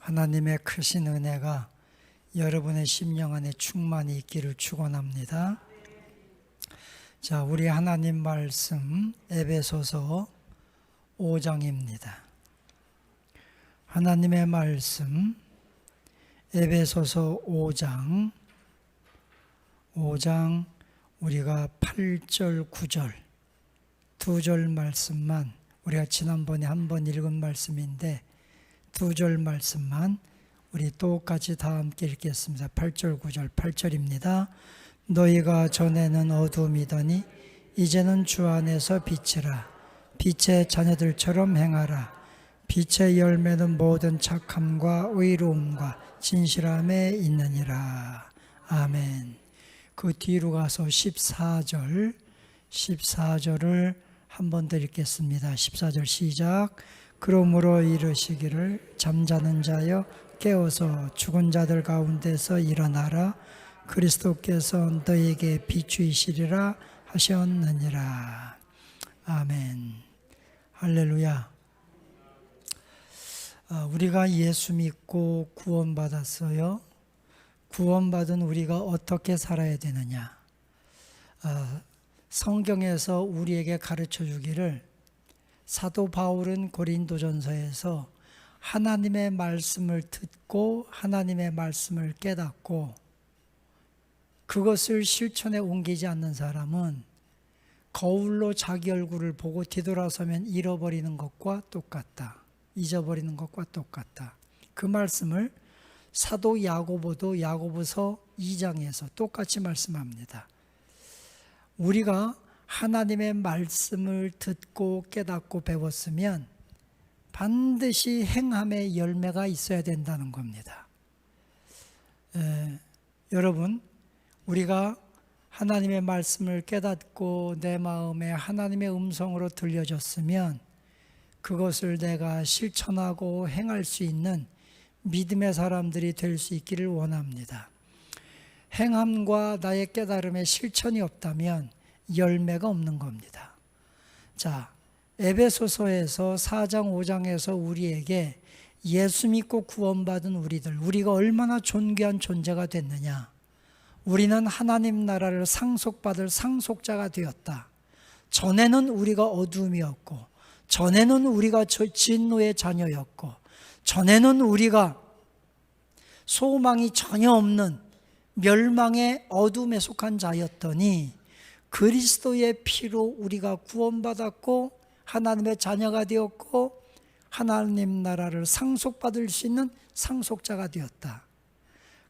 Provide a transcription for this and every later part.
하나님의 크신 은혜가 여러분의 심령 안에 충만히 있기를 축원합니다. 자, 우리 하나님 말씀 에베소서 5장입니다. 하나님의 말씀 에베소서 5장 우리가 8절 9절 두 절 말씀만, 우리가 지난번에 한 번 읽은 말씀인데 두 절 말씀만 우리 똑같이 다 함께 읽겠습니다. 8절 9절 8절입니다. 너희가 전에는 어두움이더니 이제는 주 안에서 빛이라. 빛의 자녀들처럼 행하라. 빛의 열매는 모든 착함과 의로움과 진실함에 있느니라. 아멘. 그 뒤로 가서 14절을 한 번 더 읽겠습니다. 14절 시작. 그러므로 이르시기를 잠자는 자여 깨어서 죽은 자들 가운데서 일어나라. 그리스도께서 너에게 비추이시리라 하셨느니라. 아멘. 할렐루야. 우리가 예수 믿고 구원받았어요. 구원받은 우리가 어떻게 살아야 되느냐. 성경에서 우리에게 가르쳐 주기를 사도 바울은 고린도전서에서 하나님의 말씀을 듣고 하나님의 말씀을 깨닫고 그것을 실천에 옮기지 않는 사람은 거울로 자기 얼굴을 보고 뒤돌아서면 잃어버리는 것과 똑같다. 잊어버리는 것과 똑같다. 그 말씀을 사도 야고보도 야고보서 2장에서 똑같이 말씀합니다. 우리가 하나님의 말씀을 듣고 깨닫고 배웠으면 반드시 행함의 열매가 있어야 된다는 겁니다. 여러분, 우리가 하나님의 말씀을 깨닫고 내 마음에 하나님의 음성으로 들려졌으면 그것을 내가 실천하고 행할 수 있는 믿음의 사람들이 될 수 있기를 원합니다. 행함과 나의 깨달음에 실천이 없다면 열매가 없는 겁니다. 자, 에베소서에서 4장 5장에서 우리에게 예수 믿고 구원받은 우리가 얼마나 존귀한 존재가 됐느냐. 우리는 하나님 나라를 상속받을 상속자가 되었다. 전에는 우리가 어두움이었고, 전에는 우리가 진노의 자녀였고, 전에는 우리가 소망이 전혀 없는 멸망의 어둠에 속한 자였더니 그리스도의 피로 우리가 구원받았고 하나님의 자녀가 되었고 하나님 나라를 상속받을 수 있는 상속자가 되었다.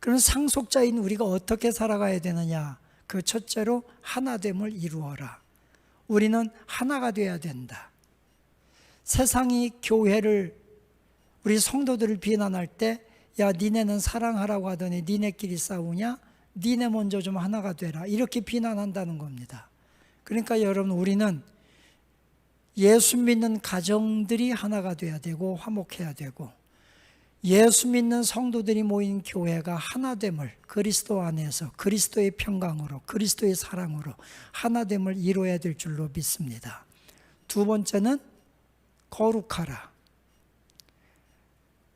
그럼 상속자인 우리가 어떻게 살아가야 되느냐? 그 첫째로 하나됨을 이루어라. 우리는 하나가 되어야 된다. 세상이 교회를, 우리 성도들을 비난할 때 야, 니네는 사랑하라고 하더니 니네끼리 싸우냐? 니네 먼저 좀 하나가 되라. 이렇게 비난한다는 겁니다. 그러니까 여러분, 우리는 예수 믿는 가정들이 하나가 돼야 되고 화목해야 되고, 예수 믿는 성도들이 모인 교회가 하나됨을 그리스도 안에서 그리스도의 평강으로 그리스도의 사랑으로 하나됨을 이루어야 될 줄로 믿습니다. 두 번째는 거룩하라.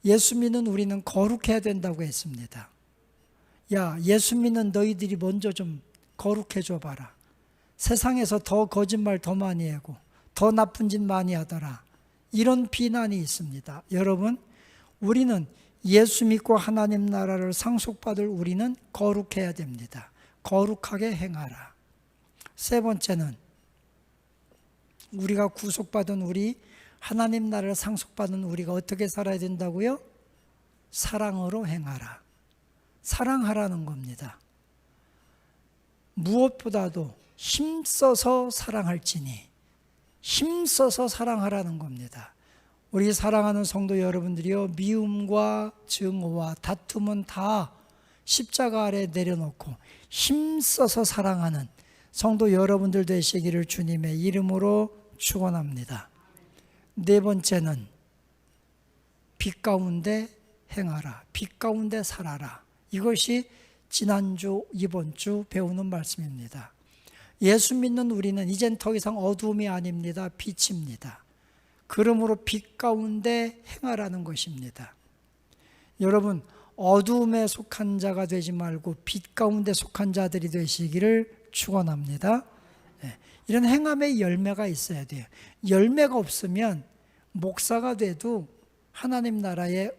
예수 믿는 우리는 거룩해야 된다고 했습니다. 야, 예수 믿는 너희들이 먼저 좀 거룩해 줘봐라. 세상에서 더 거짓말 더 많이 하고 더 나쁜 짓 많이 하더라. 이런 비난이 있습니다. 여러분, 우리는 예수 믿고 하나님 나라를 상속받을 우리는 거룩해야 됩니다. 거룩하게 행하라. 세 번째는 우리가 구속받은 우리, 하나님 나라를 상속받은 우리가 어떻게 살아야 된다고요? 사랑으로 행하라. 사랑하라는 겁니다. 무엇보다도 힘써서 사랑할지니, 힘써서 사랑하라는 겁니다. 우리 사랑하는 성도 여러분들이요, 미움과 증오와 다툼은 다 십자가 아래 내려놓고 힘써서 사랑하는 성도 여러분들 되시기를 주님의 이름으로 축원합니다. 네 번째는 빛 가운데 행하라. 빛 가운데 살아라. 이것이 지난주, 이번 주 배우는 말씀입니다. 예수 믿는 우리는 이젠 더 이상 어두움이 아닙니다. 빛입니다. 그러므로 빛 가운데 행하라는 것입니다. 여러분, 어두움에 속한 자가 되지 말고 빛 가운데 속한 자들이 되시기를 축원합니다. 이런 행함의 열매가 있어야 돼요. 열매가 없으면 목사가 돼도 하나님 나라에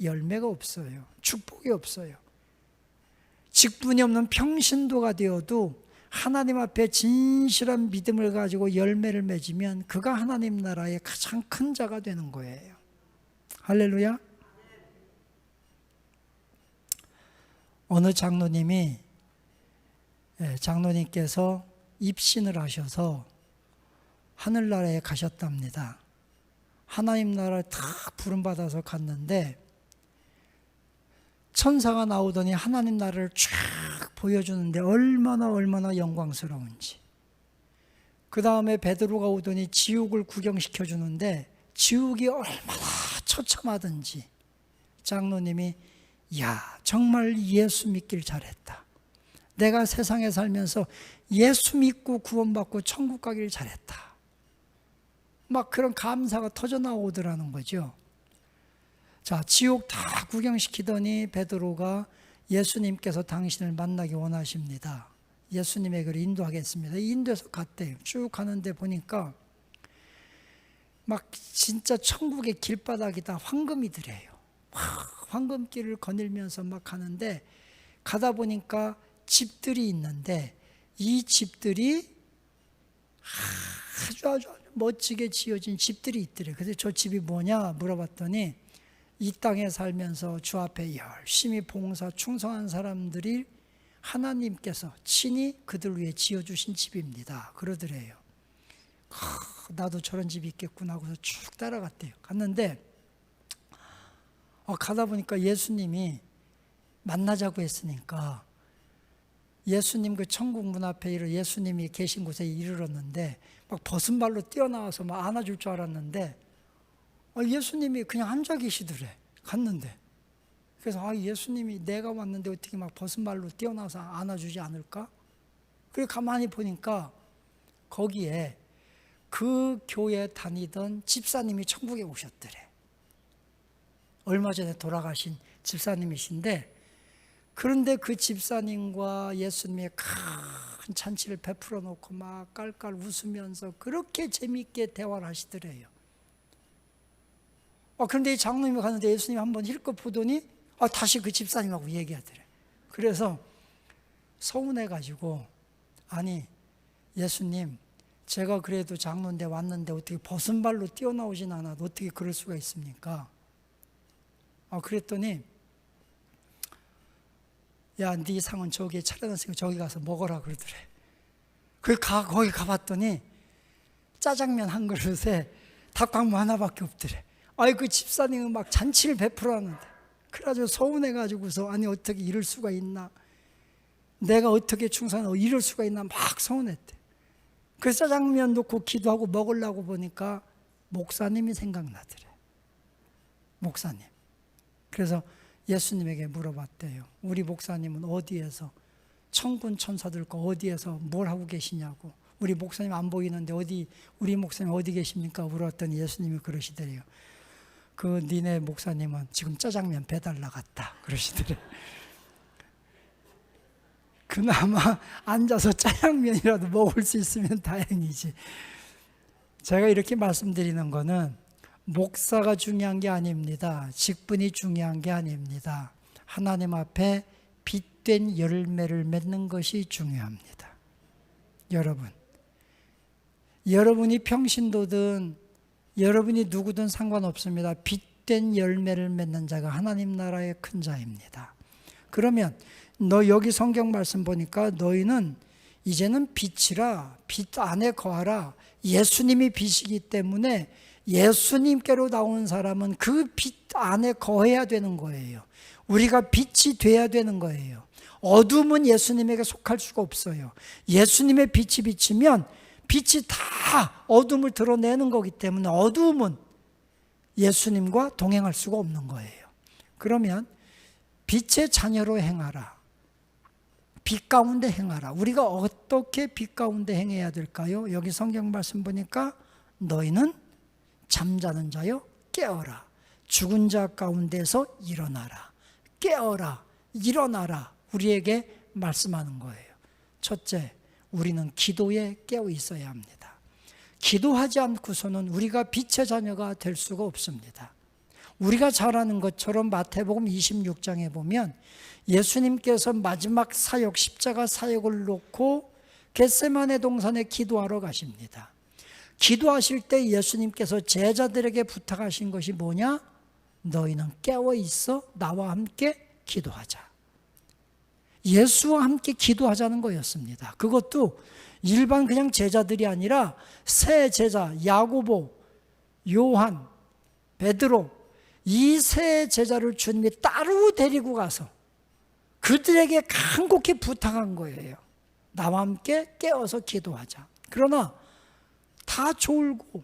열매가 없어요. 축복이 없어요. 직분이 없는 평신도가 되어도 하나님 앞에 진실한 믿음을 가지고 열매를 맺으면 그가 하나님 나라의 가장 큰 자가 되는 거예요. 할렐루야. 어느 장로님께서 입신을 하셔서 하늘나라에 가셨답니다. 하나님 나라에 탁 부름받아서 갔는데 천사가 나오더니 하나님 나라를 쫙 보여주는데 얼마나 영광스러운지. 그 다음에 베드로가 오더니 지옥을 구경시켜 주는데 지옥이 얼마나 처참하든지 장로님이 야, 정말 예수 믿길 잘했다. 내가 세상에 살면서 예수 믿고 구원받고 천국 가길 잘했다. 막 그런 감사가 터져 나오더라는 거죠. 자, 지옥 다 구경시키더니 베드로가 예수님께서 당신을 만나기 원하십니다. 예수님에게로 인도하겠습니다. 인도해서 갔대요. 쭉 가는데 보니까 막 진짜 천국의 길바닥이 다 황금이더래요. 황금길을 거닐면서 막 가는데 가다 보니까 집들이 있는데 이 집들이 아주 멋지게 지어진 집들이 있더래요. 그래서 저 집이 뭐냐 물어봤더니 이 땅에 살면서 주 앞에 열심히 봉사 충성한 사람들이 하나님께서 친히 그들 위해 지어주신 집입니다. 그러더래요. 나도 저런 집이 있겠구나 하고서 쭉 따라갔대요. 갔는데 가다 보니까 예수님이 만나자고 했으니까 예수님 그 천국 문 앞에 예수님이 계신 곳에 이르렀는데 막 벗은발로 뛰어나와서 막 안아줄 줄 알았는데 예수님이 그냥 앉아 계시더래. 갔는데 그래서 예수님이 내가 왔는데 어떻게 막 벗은발로 뛰어나와서 안아주지 않을까? 그래 가만히 보니까 거기에 그 교회 다니던 집사님이 천국에 오셨더래. 얼마 전에 돌아가신 집사님이신데 그런데 그 집사님과 예수님이 큰 잔치를 베풀어 놓고 막 깔깔 웃으면서 그렇게 재미있게 대화를 하시더래요. 그런데 이 장로님이 가는데 예수님이 한번 힐끗 보더니 다시 그 집사님하고 얘기하더래. 그래서 서운해가지고 아니 예수님 제가 그래도 장로인데 왔는데 어떻게 벗은발로 뛰어나오진 않아도 어떻게 그럴 수가 있습니까? 그랬더니 야, 네 상은 저기에 차려놨으니까 저기 가서 먹어라 그러더래. 거기 가봤더니 짜장면 한 그릇에 닭강무 하나밖에 없더래. 그 집사님은 막 잔치를 베풀어 하는데 그래가지고 서운해가지고서 아니 어떻게 이럴 수가 있나, 내가 어떻게 충성하고 이럴 수가 있나 막 서운했대. 그래서 짜장면 놓고 기도하고 먹으려고 보니까 목사님이 생각나더래. 목사님. 그래서 예수님에게 물어봤대요. 우리 목사님은 어디에서 천군 천사들과 어디에서 뭘 하고 계시냐고. 우리 목사님 안 보이는데 우리 목사님 어디 계십니까? 물었더니 예수님이 그러시더래요. 니네 목사님은 지금 짜장면 배달 나갔다 그러시더래. 그나마 앉아서 짜장면이라도 먹을 수 있으면 다행이지. 제가 이렇게 말씀드리는 거는 목사가 중요한 게 아닙니다. 직분이 중요한 게 아닙니다. 하나님 앞에 빛된 열매를 맺는 것이 중요합니다. 여러분이 평신도든 여러분이 누구든 상관없습니다. 빛된 열매를 맺는 자가 하나님 나라의 큰 자입니다. 그러면 여기 성경 말씀 보니까 너희는 이제는 빛이라, 빛 안에 거하라. 예수님이 빛이기 때문에 예수님께로 나온 사람은 그 빛 안에 거해야 되는 거예요. 우리가 빛이 돼야 되는 거예요. 어둠은 예수님에게 속할 수가 없어요. 예수님의 빛이 비치면 빛이 다 어둠을 드러내는 거기 때문에 어둠은 예수님과 동행할 수가 없는 거예요. 그러면 빛의 자녀로 행하라. 빛 가운데 행하라. 우리가 어떻게 빛 가운데 행해야 될까요? 여기 성경 말씀 보니까 너희는 잠자는 자여 깨어라. 죽은 자 가운데서 일어나라. 깨어라, 일어나라 우리에게 말씀하는 거예요. 첫째, 우리는 기도에 깨어 있어야 합니다. 기도하지 않고서는 우리가 빛의 자녀가 될 수가 없습니다. 우리가 잘 아는 것처럼 마태복음 26장에 보면 예수님께서 마지막 사역, 십자가 사역을 놓고 겟세마네 동산에 기도하러 가십니다. 기도하실 때 예수님께서 제자들에게 부탁하신 것이 뭐냐? 너희는 깨어 있어 나와 함께 기도하자. 예수와 함께 기도하자는 거였습니다. 그것도 일반 그냥 제자들이 아니라 세 제자 야고보, 요한, 베드로 이 세 제자를 주님이 따로 데리고 가서 그들에게 간곡히 부탁한 거예요. 나와 함께 깨어서 기도하자. 그러나 다 졸고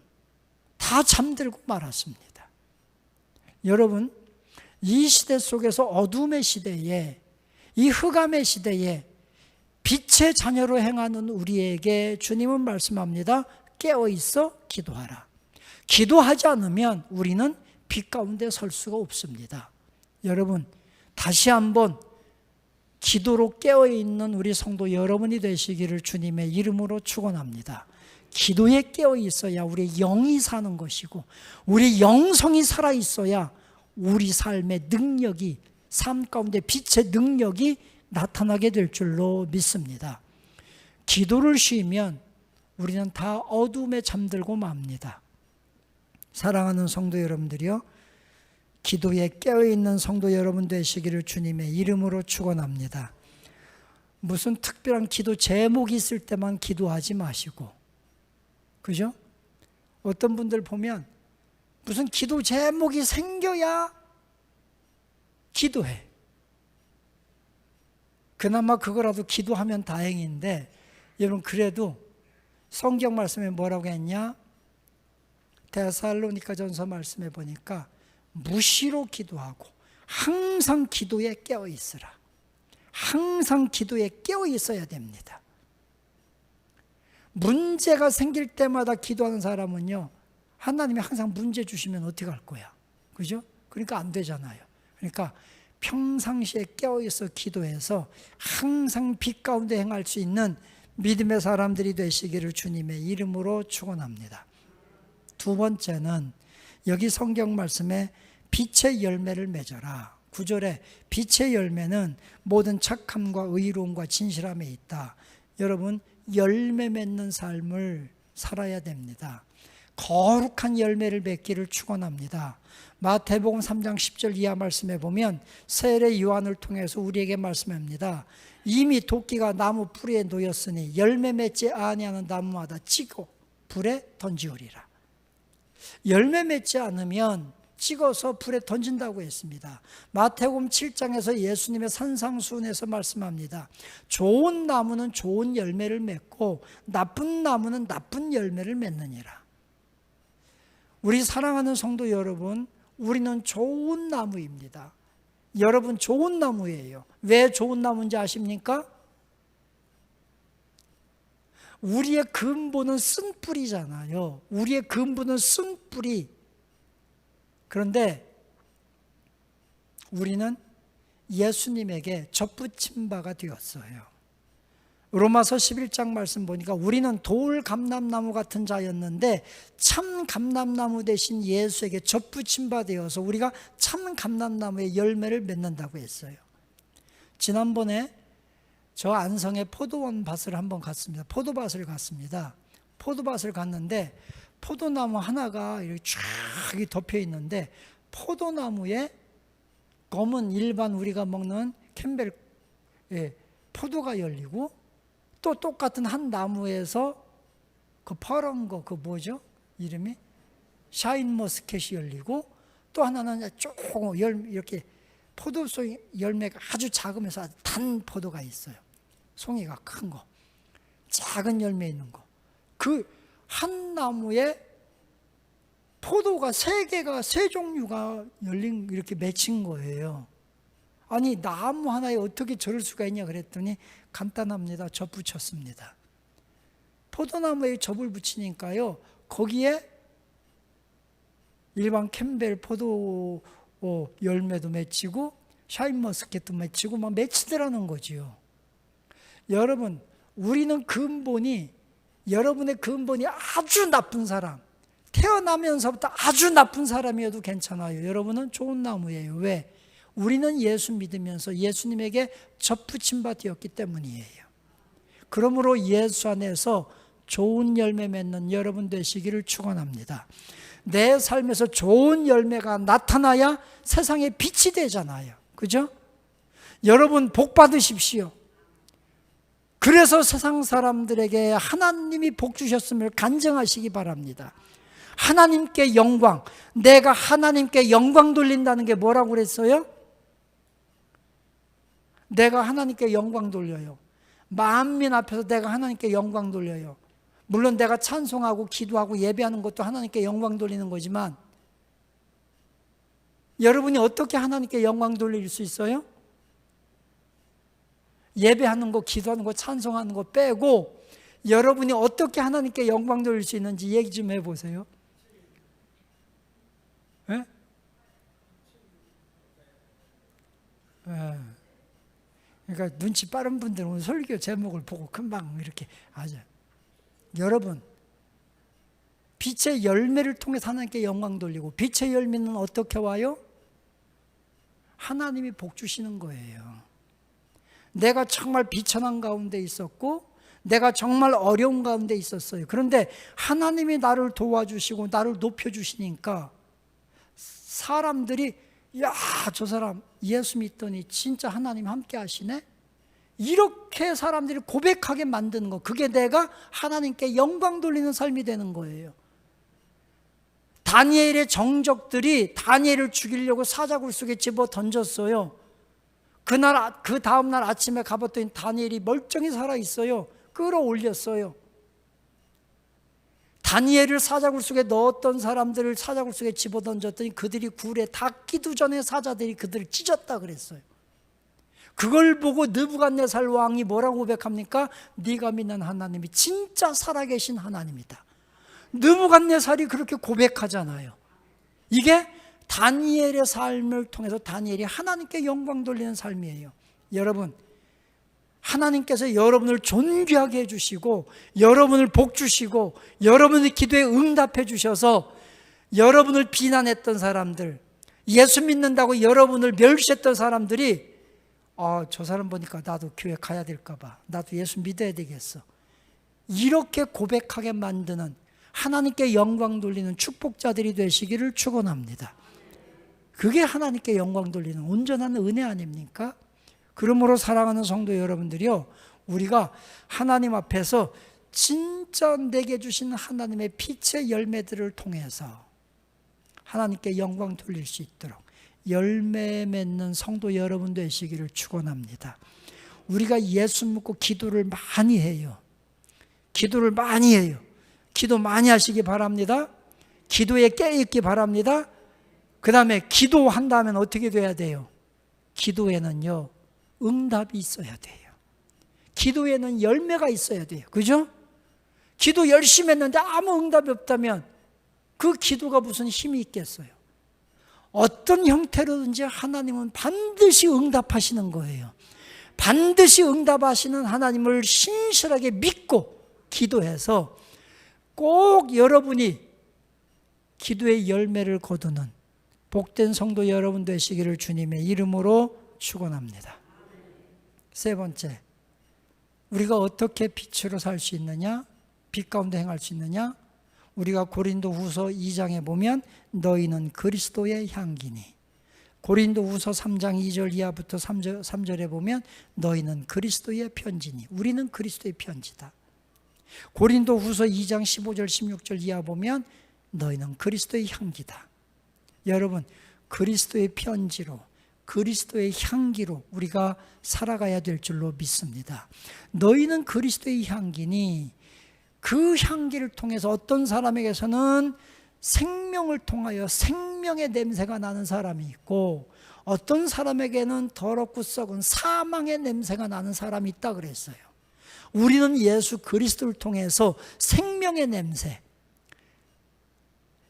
다 잠들고 말았습니다. 여러분, 이 시대 속에서 어둠의 시대에, 이 흑암의 시대에 빛의 자녀로 행하는 우리에게 주님은 말씀합니다. 깨어 있어 기도하라. 기도하지 않으면 우리는 빛 가운데 설 수가 없습니다. 여러분, 다시 한번 기도로 깨어있는 우리 성도 여러분이 되시기를 주님의 이름으로 축원합니다. 기도에 깨어있어야 우리의 영이 사는 것이고 우리 영성이 살아있어야 우리 삶의 능력이, 삶 가운데 빛의 능력이 나타나게 될 줄로 믿습니다. 기도를 쉬면 우리는 다 어둠에 잠들고 맙니다. 사랑하는 성도 여러분들이요, 기도에 깨어있는 성도 여러분 되시기를 주님의 이름으로 축원합니다. 무슨 특별한 기도 제목이 있을 때만 기도하지 마시고, 그죠? 어떤 분들 보면 무슨 기도 제목이 생겨야 기도해. 그나마 그거라도 기도하면 다행인데, 여러분 그래도 성경 말씀에 뭐라고 했냐? 데살로니가전서 말씀해 보니까 무시로 기도하고 항상 기도에 깨어 있으라. 항상 기도에 깨어 있어야 됩니다. 문제가 생길 때마다 기도하는 사람은요, 하나님이 항상 문제 주시면 어떻게 할 거야? 그죠? 그러니까 안 되잖아요. 그러니까 평상시에 깨어 있어 기도해서 항상 빛 가운데 행할 수 있는 믿음의 사람들이 되시기를 주님의 이름으로 축원합니다. 두 번째는 여기 성경 말씀에 빛의 열매를 맺어라. 9절에 빛의 열매는 모든 착함과 의로움과 진실함에 있다. 여러분, 열매 맺는 삶을 살아야 됩니다. 거룩한 열매를 맺기를 축원합니다. 마태복음 3장 10절 이하 말씀에 보면 세례 요한을 통해서 우리에게 말씀합니다. 이미 도끼가 나무 뿌리에 놓였으니 열매 맺지 아니하는 나무마다 찍어 불에 던지우리라. 열매 맺지 않으면 찍어서 불에 던진다고 했습니다. 마태복음 7장에서 예수님의 산상수훈에서 말씀합니다. 좋은 나무는 좋은 열매를 맺고 나쁜 나무는 나쁜 열매를 맺느니라. 우리 사랑하는 성도 여러분, 우리는 좋은 나무입니다. 여러분 좋은 나무예요. 왜 좋은 나무인지 아십니까? 우리의 근본은 쓴 뿌리잖아요. 우리의 근본은 쓴 뿌리. 그런데 우리는 예수님에게 접붙임 바가 되었어요. 로마서 11장 말씀 보니까 우리는 돌 감람나무 같은 자였는데 참 감람나무 대신 예수에게 접붙임 바 되어서 우리가 참 감람나무의 열매를 맺는다고 했어요. 지난번에 저 안성에 포도원 밭을 한번 갔습니다. 포도밭을 갔습니다. 포도밭을 갔는데 포도나무 하나가 이렇게 쫙 덮여 있는데 포도나무에 검은 일반 우리가 먹는 캠벨 포도가 열리고 또 똑같은 한 나무에서 그 파란 거 그 뭐죠? 이름이 샤인머스켓이 열리고 또 하나는 조금 이렇게 포도송 열매가 아주 작으면서 아주 단 포도가 있어요. 송이가 큰 거, 작은 열매 있는 거. 그 한 나무에 포도가 세 종류가 열린 이렇게 맺힌 거예요. 아니 나무 하나에 어떻게 저럴 수가 있냐 그랬더니 간단합니다. 접 붙였습니다. 포도나무에 접을 붙이니까요, 거기에 일반 캠벨 포도 열매도 맺히고 샤인머스켓도 맺히고 막 맺히더라는 거지요. 여러분, 우리는 여러분의 근본이 아주 나쁜 사람, 태어나면서부터 아주 나쁜 사람이어도 괜찮아요. 여러분은 좋은 나무예요. 왜? 우리는 예수 믿으면서 예수님에게 젖붙임 바 되었기 때문이에요. 그러므로 예수 안에서 좋은 열매 맺는 여러분 되시기를 축원합니다. 내 삶에서 좋은 열매가 나타나야 세상에 빛이 되잖아요. 그죠? 여러분 복 받으십시오. 그래서 세상 사람들에게 하나님이 복 주셨음을 간증하시기 바랍니다. 하나님께 영광, 내가 하나님께 영광 돌린다는 게 뭐라고 그랬어요? 내가 하나님께 영광 돌려요. 만민 앞에서 내가 하나님께 영광 돌려요. 물론 내가 찬송하고 기도하고 예배하는 것도 하나님께 영광 돌리는 거지만, 여러분이 어떻게 하나님께 영광 돌릴 수 있어요? 예배하는 거, 기도하는 거, 찬송하는 거 빼고 여러분이 어떻게 하나님께 영광 돌릴 수 있는지 얘기 좀 해보세요. 네? 그러니까 눈치 빠른 분들은 오늘 설교 제목을 보고 금방 이렇게 하죠. 여러분, 빛의 열매를 통해서 하나님께 영광 돌리고, 빛의 열매는 어떻게 와요? 하나님이 복 주시는 거예요. 내가 정말 비천한 가운데 있었고 내가 정말 어려운 가운데 있었어요. 그런데 하나님이 나를 도와주시고 나를 높여주시니까 사람들이 야, 저 사람 예수 믿더니 진짜 하나님 함께 하시네? 이렇게 사람들이 고백하게 만드는 거, 그게 내가 하나님께 영광 돌리는 삶이 되는 거예요. 다니엘의 정적들이 다니엘을 죽이려고 사자굴 속에 집어 던졌어요. 그 다음날 아침에 가봤더니 다니엘이 멀쩡히 살아있어요. 끌어올렸어요. 다니엘을 사자굴 속에 넣었던 사람들을 사자굴 속에 집어던졌더니 그들이 굴에 닿기도 전에 사자들이 그들을 찢었다 그랬어요. 그걸 보고 느부갓네살 왕이 뭐라고 고백합니까? 네가 믿는 하나님이 진짜 살아계신 하나님이다. 느부갓네살이 그렇게 고백하잖아요. 이게 다니엘의 삶을 통해서 다니엘이 하나님께 영광 돌리는 삶이에요. 여러분, 하나님께서 여러분을 존귀하게 해주시고 여러분을 복 주시고 여러분의 기도에 응답해 주셔서 여러분을 비난했던 사람들, 예수 믿는다고 여러분을 멸시했던 사람들이 저 사람 보니까 나도 교회 가야 될까 봐, 나도 예수 믿어야 되겠어, 이렇게 고백하게 만드는, 하나님께 영광 돌리는 축복자들이 되시기를 축원합니다. 그게 하나님께 영광 돌리는 온전한 은혜 아닙니까? 그러므로 사랑하는 성도 여러분들이요, 우리가 하나님 앞에서 진짜 내게 주신 하나님의 빛의 열매들을 통해서 하나님께 영광 돌릴 수 있도록 열매 맺는 성도 여러분 되시기를 축원합니다. 우리가 예수 믿고 기도를 많이 해요. 기도를 많이 해요. 기도 많이 하시기 바랍니다. 기도에 깨있기 바랍니다. 그 다음에 기도한다면 어떻게 돼야 돼요? 기도에는요, 응답이 있어야 돼요. 기도에는 열매가 있어야 돼요. 그죠? 기도 열심히 했는데 아무 응답이 없다면 그 기도가 무슨 힘이 있겠어요? 어떤 형태로든지 하나님은 반드시 응답하시는 거예요. 반드시 응답하시는 하나님을 신실하게 믿고 기도해서 꼭 여러분이 기도의 열매를 거두는 복된 성도 여러분 되시기를 주님의 이름으로 축원합니다. 세 번째, 우리가 어떻게 빛으로 살 수 있느냐? 빛 가운데 행할 수 있느냐? 우리가 고린도후서 2장에 보면 너희는 그리스도의 향기니, 고린도후서 3장 2절 이하부터 3절에 보면 너희는 그리스도의 편지니, 우리는 그리스도의 편지다. 고린도후서 2장 15절 16절 이하 보면 너희는 그리스도의 향기다. 여러분, 그리스도의 편지로, 그리스도의 향기로 우리가 살아가야 될 줄로 믿습니다. 너희는 그리스도의 향기니, 그 향기를 통해서 어떤 사람에게서는 생명을 통하여 생명의 냄새가 나는 사람이 있고, 어떤 사람에게는 더럽고 썩은 사망의 냄새가 나는 사람이 있다 그랬어요. 우리는 예수 그리스도를 통해서 생명의 냄새,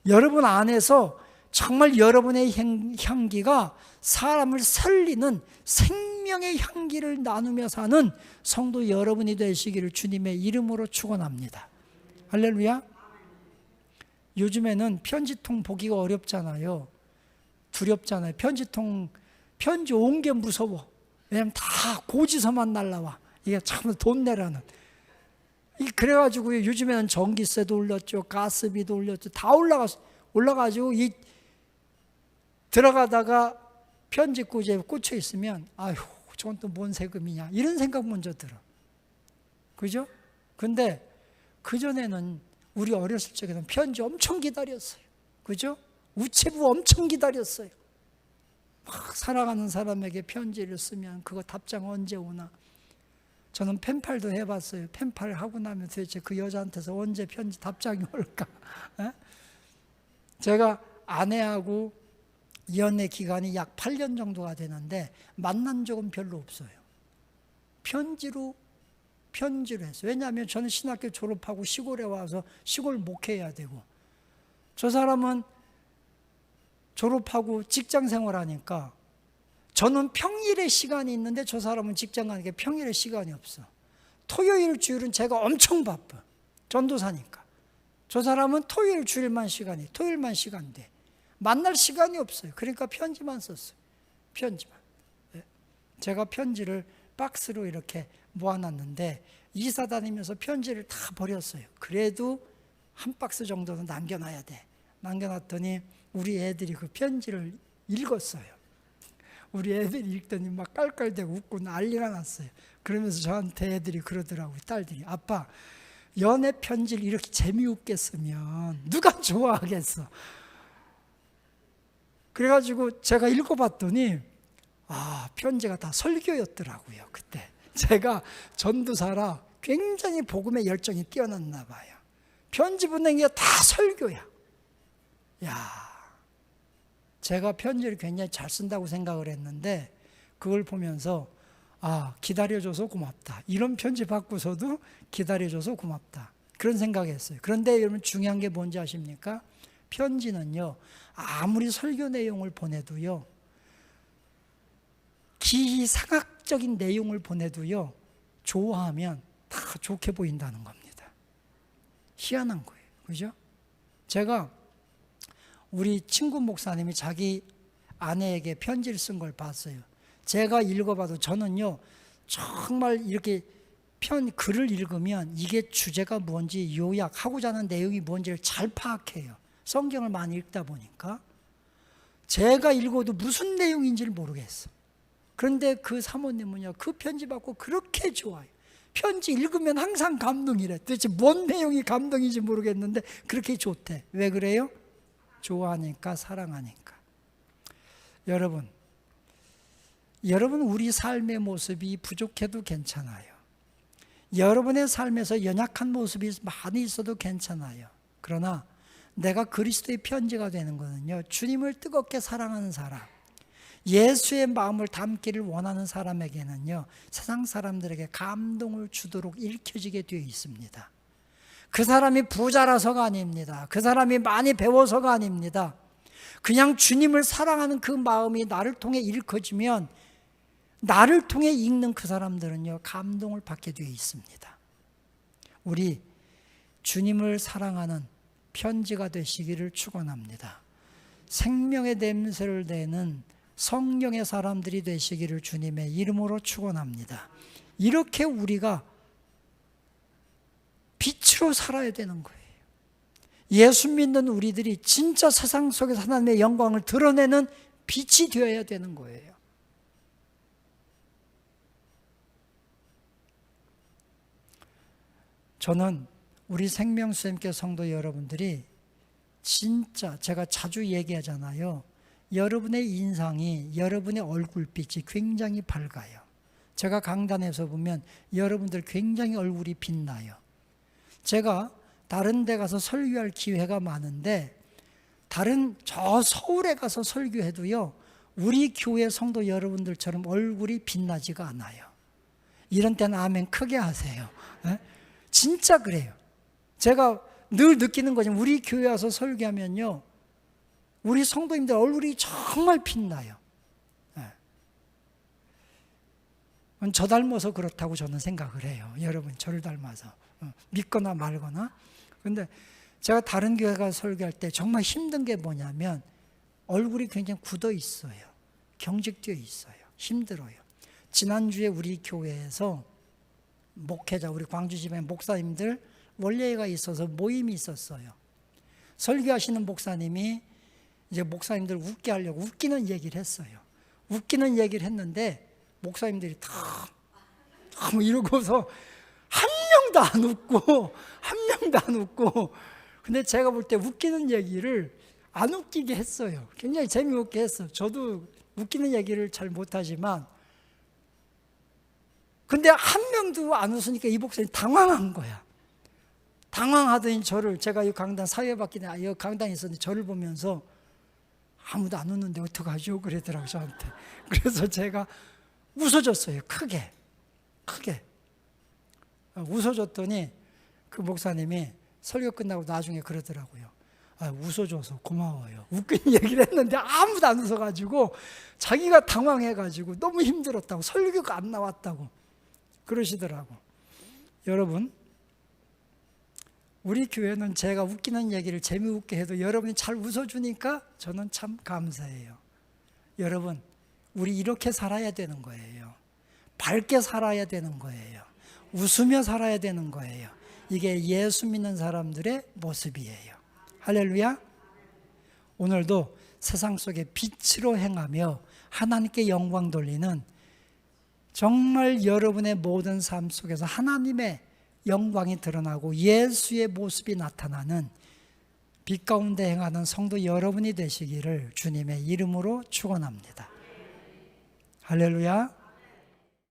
여러분 안에서 정말 여러분의 향기가 사람을 살리는 생명의 향기를 나누며 사는 성도 여러분이 되시기를 주님의 이름으로 축원합니다. 할렐루야. 요즘에는 편지통 보기가 어렵잖아요. 두렵잖아요. 편지 온 게 무서워. 왜냐면 다 고지서만 날라와. 이게 참 돈 내라는. 그래가지고 요즘에는 전기세도 올렸죠. 가스비도 올렸죠. 다 올라가지고 들어가다가 편지 꽂이에 꽂혀 있으면 아휴 저건 또 뭔 세금이냐 이런 생각 먼저 들어. 그죠? 근데 그전에는 우리 어렸을 적에는 편지 엄청 기다렸어요. 그죠? 우체부 엄청 기다렸어요. 막 사랑하는 사람에게 편지를 쓰면 그거 답장 언제 오나. 저는 펜팔도 해봤어요. 펜팔 하고 나면 도대체 그 여자한테서 언제 편지 답장이 올까. 에? 제가 아내하고 연애 기간이 약 8년 정도가 되는데 만난 적은 별로 없어요. 편지로 했어요. 왜냐하면 저는 신학교 졸업하고 시골에 와서 시골 목회해야 되고, 저 사람은 졸업하고 직장 생활하니까 저는 평일에 시간이 있는데 저 사람은 직장 가니까 평일에 시간이 없어. 토요일 주일은 제가 엄청 바빠. 전도사니까. 저 사람은 토요일 주일만 시간 돼. 만날 시간이 없어요. 그러니까 편지만 썼어요. 편지만. 제가 편지를 박스로 이렇게 모아놨는데 이사 다니면서 편지를 다 버렸어요. 그래도 한 박스 정도는 남겨놔야 돼. 남겨놨더니 우리 애들이 그 편지를 읽었어요. 우리 애들이 읽더니 막 깔깔대고 웃고 난리가 났어요. 그러면서 저한테 애들이 그러더라고요. 딸들이, 아빠 연애 편지를 이렇게 재미없게 쓰면 누가 좋아하겠어. 그래가지고 제가 읽어봤더니 편지가 다 설교였더라고요. 그때 제가 전도사라 굉장히 복음의 열정이 뛰어났나 봐요. 편지 보낸 게 다 설교야. 제가 편지를 굉장히 잘 쓴다고 생각을 했는데 그걸 보면서 기다려줘서 고맙다. 이런 편지 받고서도 기다려줘서 고맙다. 그런 생각했어요. 그런데 여러분 중요한 게 뭔지 아십니까? 편지는요, 아무리 설교 내용을 보내도요, 기상학적인 내용을 보내도요, 좋아하면 다 좋게 보인다는 겁니다. 희한한 거예요. 그죠? 제가 우리 친구 목사님이 자기 아내에게 편지를 쓴 걸 봤어요. 제가 읽어봐도 저는요, 정말 이렇게 글을 읽으면 이게 주제가 뭔지 요약하고자 하는 내용이 뭔지를 잘 파악해요. 성경을 많이 읽다 보니까. 제가 읽어도 무슨 내용인지를 모르겠어. 그런데 그 사모님은요, 그 편지 받고 그렇게 좋아요. 편지 읽으면 항상 감동이래. 도대체 뭔 내용이 감동인지 모르겠는데 그렇게 좋대. 왜 그래요? 좋아하니까, 사랑하니까. 여러분 우리 삶의 모습이 부족해도 괜찮아요. 여러분의 삶에서 연약한 모습이 많이 있어도 괜찮아요. 그러나 내가 그리스도의 편지가 되는 것은요, 주님을 뜨겁게 사랑하는 사람, 예수의 마음을 담기를 원하는 사람에게는요, 세상 사람들에게 감동을 주도록 읽혀지게 되어 있습니다. 그 사람이 부자라서가 아닙니다. 그 사람이 많이 배워서가 아닙니다. 그냥 주님을 사랑하는 그 마음이 나를 통해 읽혀지면 나를 통해 읽는 그 사람들은요, 감동을 받게 되어 있습니다. 우리 주님을 사랑하는 편지가 되시기를 축원합니다. 생명의 냄새를 내는 성령의 사람들이 되시기를 주님의 이름으로 축원합니다. 이렇게 우리가 빛으로 살아야 되는 거예요. 예수 믿는 우리들이 진짜 세상 속에서 하나님의 영광을 드러내는 빛이 되어야 되는 거예요. 저는 우리 생명수님께 성도 여러분들이 진짜 제가 자주 얘기하잖아요. 여러분의 인상이, 여러분의 얼굴빛이 굉장히 밝아요. 제가 강단에서 보면 여러분들 굉장히 얼굴이 빛나요. 제가 다른 데 가서 설교할 기회가 많은데 저 서울에 가서 설교해도요, 우리 교회 성도 여러분들처럼 얼굴이 빛나지가 않아요. 이런 때는 아멘 크게 하세요. 네? 진짜 그래요. 제가 늘 느끼는 거지만 우리 교회 와서 설교하면요, 우리 성도님들 얼굴이 정말 빛나요. 저 닮아서 그렇다고 저는 생각을 해요. 여러분 저를 닮아서 믿거나 말거나. 근데 제가 다른 교회 가서 설교할 때 정말 힘든 게 뭐냐면 얼굴이 굉장히 굳어 있어요. 경직되어 있어요. 힘들어요. 지난주에 우리 교회에서 목회자, 우리 광주지회 목사님들 원례회가 있어서 모임이 있었어요. 설교하시는 목사님이 이제 목사님들 웃게 하려고 웃기는 얘기를 했어요. 웃기는 얘기를 했는데 목사님들이 다 이러고서 한 명도 안 웃고 한 명도 안 웃고. 근데 제가 볼 때 웃기는 얘기를 안 웃기게 했어요. 굉장히 재미없게 했어요. 저도 웃기는 얘기를 잘 못하지만, 근데 한 명도 안 웃으니까 이 목사님 당황한 거야. 당황하더니 저를, 제가 이 강단 사회밖에 이 강단에 있었는데 저를 보면서 아무도 안 웃는데 어떡하죠? 그러더라고요, 저한테. 그래서 제가 웃어줬어요. 크게 웃어줬더니 그 목사님이 설교 끝나고 나중에 그러더라고요. 웃어줘서 고마워요. 웃긴 얘기를 했는데 아무도 안 웃어가지고 자기가 당황해가지고 너무 힘들었다고, 설교가 안 나왔다고 그러시더라고. 여러분, 우리 교회는 제가 웃기는 얘기를 재미있게 해도 여러분이 잘 웃어주니까 저는 참 감사해요. 여러분, 우리 이렇게 살아야 되는 거예요. 밝게 살아야 되는 거예요. 웃으며 살아야 되는 거예요. 이게 예수 믿는 사람들의 모습이에요. 할렐루야. 오늘도 세상 속에 빛으로 행하며 하나님께 영광 돌리는, 정말 여러분의 모든 삶 속에서 하나님의 영광이 드러나고 예수의 모습이 나타나는 빛 가운데 행하는 성도 여러분이 되시기를 주님의 이름으로 축원합니다. 할렐루야.